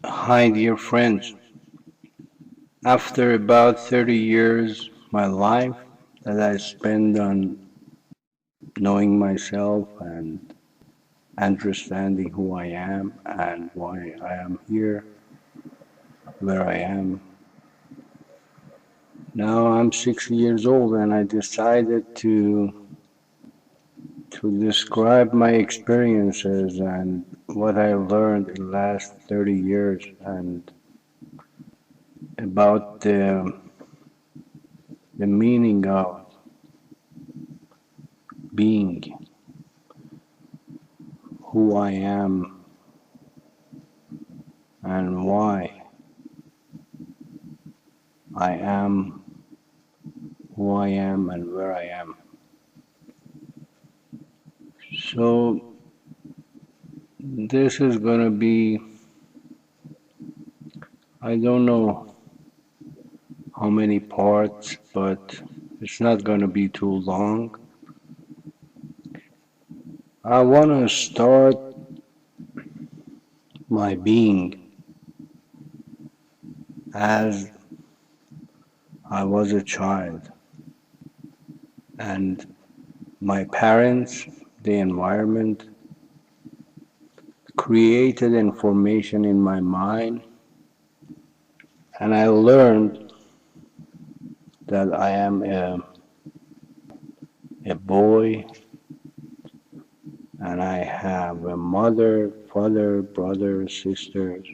Hi, dear friends. After about 30 years, my life that I spend on knowing myself and understanding who I am and why I am here, where I am. Now I'm 60 years old and I decided to describe my experiences and what I learned in the last 30 years and about the meaning of being who I am and why I am who I am and where I am. So, this is going to be, I don't know how many parts, but it's not going to be too long. I want to start my being as I was a child, and my parents, the environment, created information in my mind, and I learned that I am a boy and I have a mother, father, brother, sisters,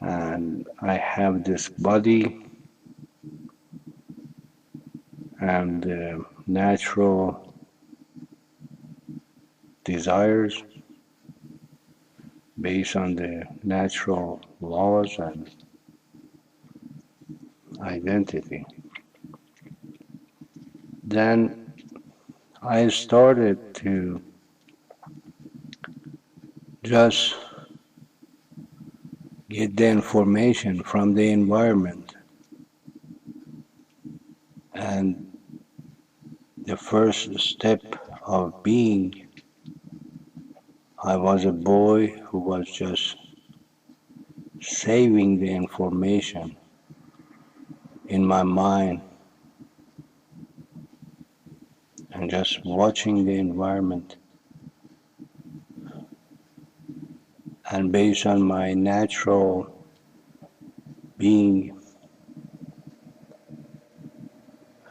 and I have this body and natural desires based on the natural laws and identity. Then I started to just get the information from the environment. And the first step of being, I was a boy who was just saving the information in my mind and just watching the environment. And based on my natural being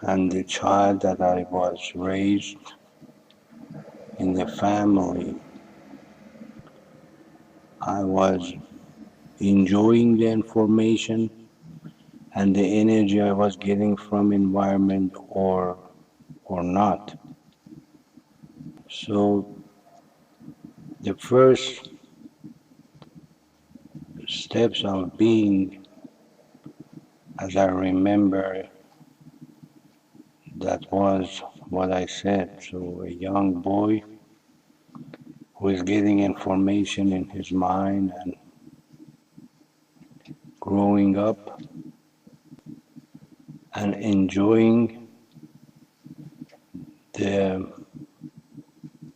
and the child that I was raised in the family, I was enjoying the information and the energy I was getting from environment or not. So the first steps of being, as I remember, that was what I said. So a young boy who is getting information in his mind and growing up and enjoying the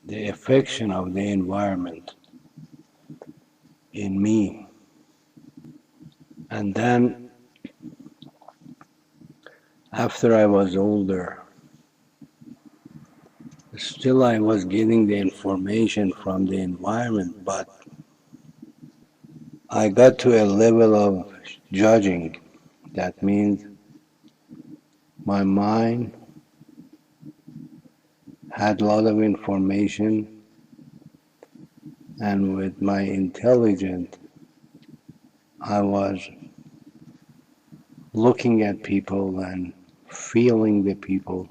the affection of the environment in me. And then after I was older, still I was getting the information from the environment, but I got to a level of judging. That means my mind had a lot of information, and with my intelligence, I was looking at people and feeling the people.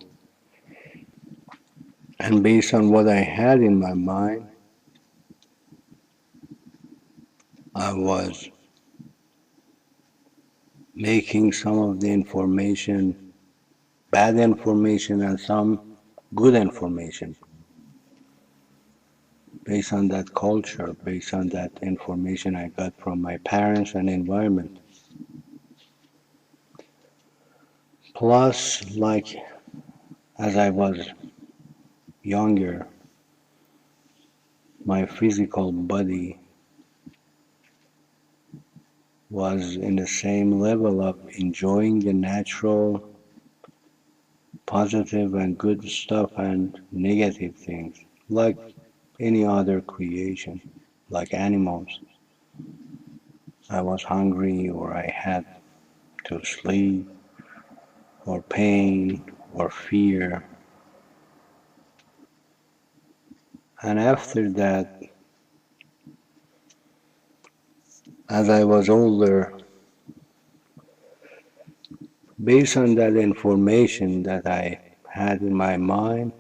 And based on what I had in my mind, I was making some of the information bad information and some good information based on that culture, based on that information I got from my parents and environment. Plus, like as I was younger, my physical body was in the same level of enjoying the natural, positive, and good stuff and negative things, like any other creation, like animals. I was hungry, or I had to sleep, or pain, or fear. And after that, as I was older, based on that information that I had in my mind,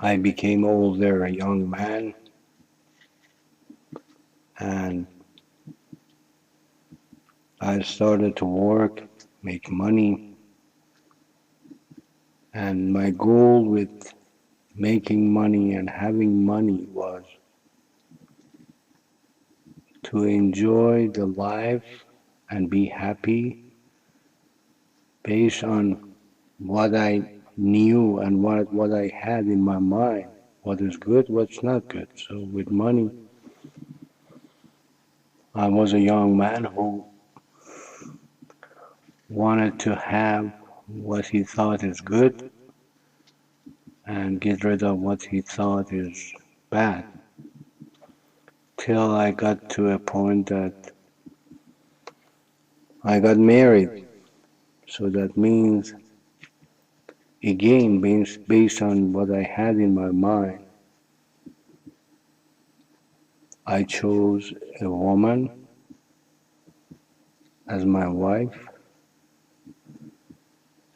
I became older, a young man, and I started to work, make money, and my goal with making money and having money was to enjoy the life and be happy based on what I knew and what I had in my mind. What is good, what's not good. So with money, I was a young man who wanted to have what he thought is good and get rid of what he thought is bad. Till I got to a point that I got married. So that means, again, based on what I had in my mind, I chose a woman as my wife,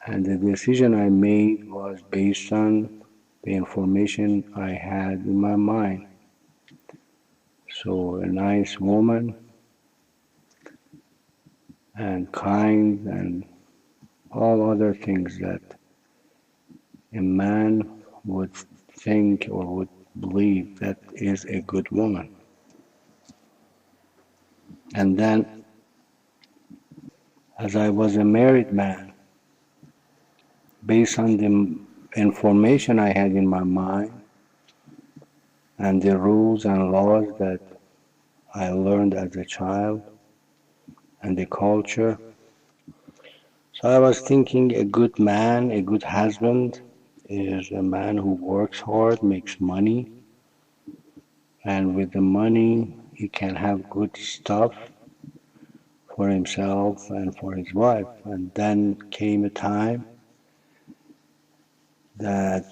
and the decision I made was based on the information I had in my mind. So a nice woman and kind and all other things that a man would think or would believe that is a good woman. And then, as I was a married man, based on the information I had in my mind and the rules and laws that I learned as a child and the culture, so I was thinking a good man, a good husband is a man who works hard, makes money, and with the money he can have good stuff for himself and for his wife. And then came a time that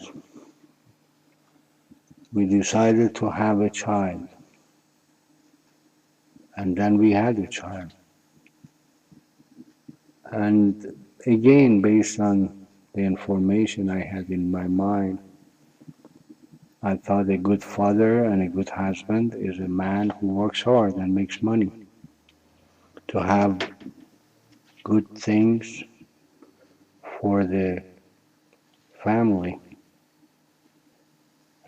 we decided to have a child, and then we had a child. And again, based on the information I had in my mind, I thought a good father and a good husband is a man who works hard and makes money to have good things for the family.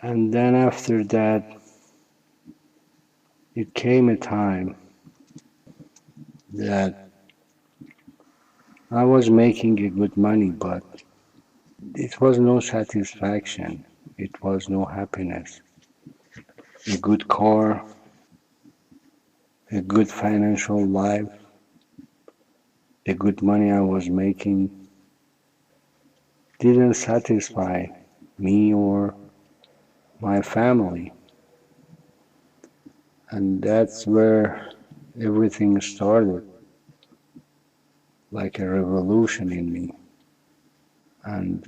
And then after that, it came a time that I was making a good money, but it was no satisfaction. It was no happiness. A good car, a good financial life, the good money I was making didn't satisfy me or my family. And that's where everything started, like a revolution in me. And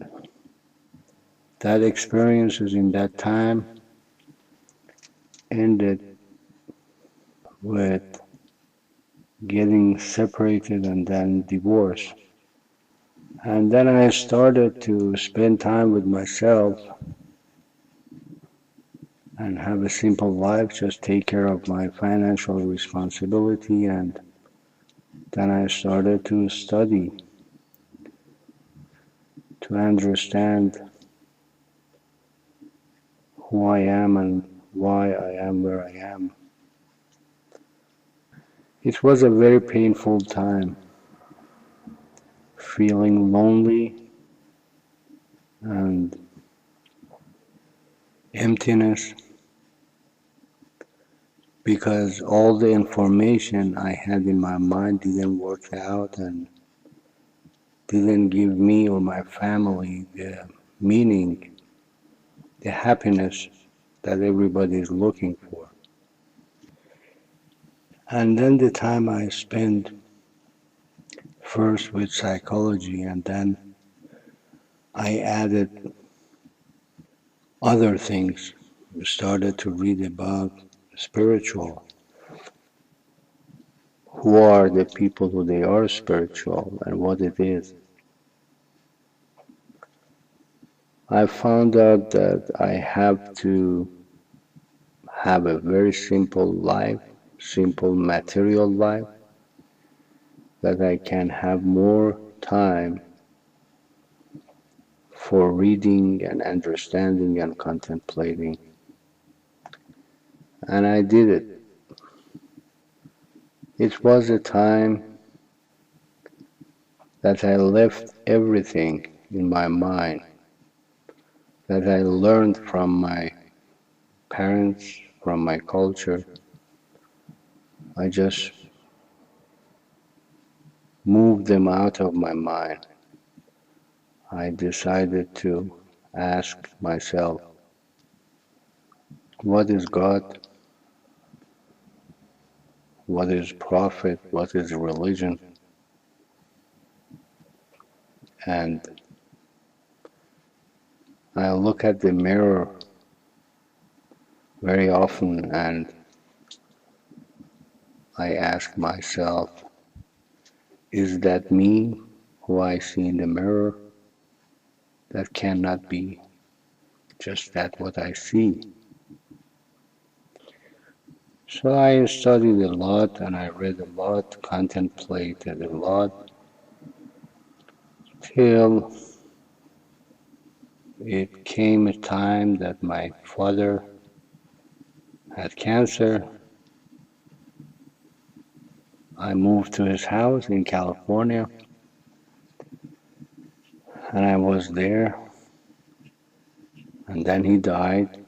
that experiences in that time ended with getting separated and then divorced. And then I started to spend time with myself and have a simple life, just take care of my financial responsibility. And then I started to study to understand who I am and why I am where I am. It was a very painful time, feeling lonely and emptiness, because all the information I had in my mind didn't work out and didn't give me or my family the meaning, the happiness that everybody is looking for. And then the time I spent first with psychology, and then I added other things, started to read about spiritual. Who are the people who they are spiritual and what it is? I found out that I have to have a very simple life, simple material life, that I can have more time for reading and understanding and contemplating. And I did it. It was a time that I left everything in my mind that I learned from my parents, from my culture. I just moved them out of my mind. I decided to ask myself, what is God? What is prophet? What is religion? And I look at the mirror very often and I ask myself, is that me who I see in the mirror? That cannot be just that what I see. So I studied a lot and I read a lot, contemplated a lot, till it came a time that my father had cancer. I moved to his house in California and I was there, and then he died.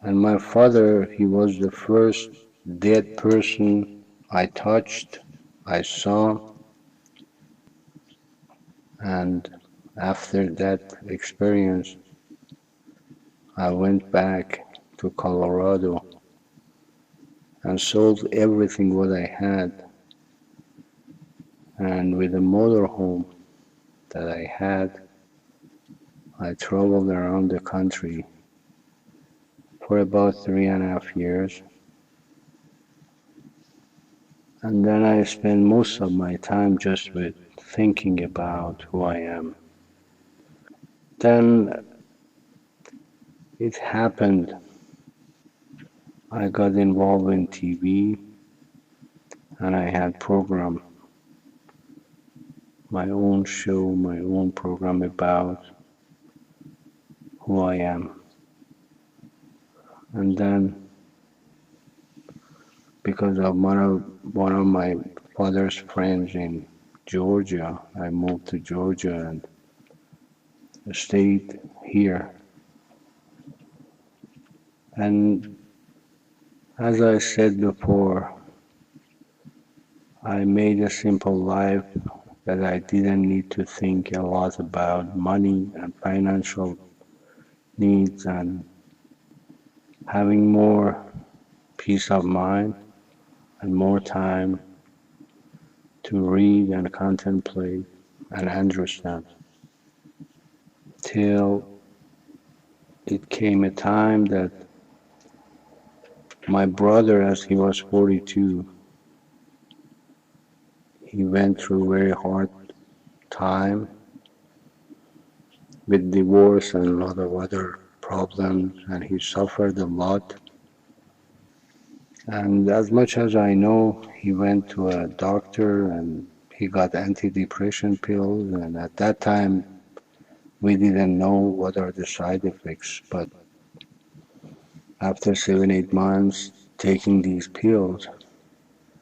And my father, he was the first dead person I touched, I saw, and after that experience, I went back to Colorado and sold everything what I had. And with the motorhome that I had, I traveled around the country for about 3.5 years. And then I spent most of my time just with thinking about who I am. Then it happened. I got involved in TV and I had program, my own show, my own program about who I am. And then because of one of my father's friends in Georgia, I moved to Georgia and stayed here. And as I said before, I made a simple life that I didn't need to think a lot about money and financial needs and having more peace of mind and more time to read and contemplate and understand. Till it came a time that my brother, as he was 42, he went through a very hard time with divorce and a lot of other problems, and he suffered a lot. And as much as I know, he went to a doctor and he got antidepressant pills, and at that time we didn't know what are the side effects, but after 7, 8 months taking these pills,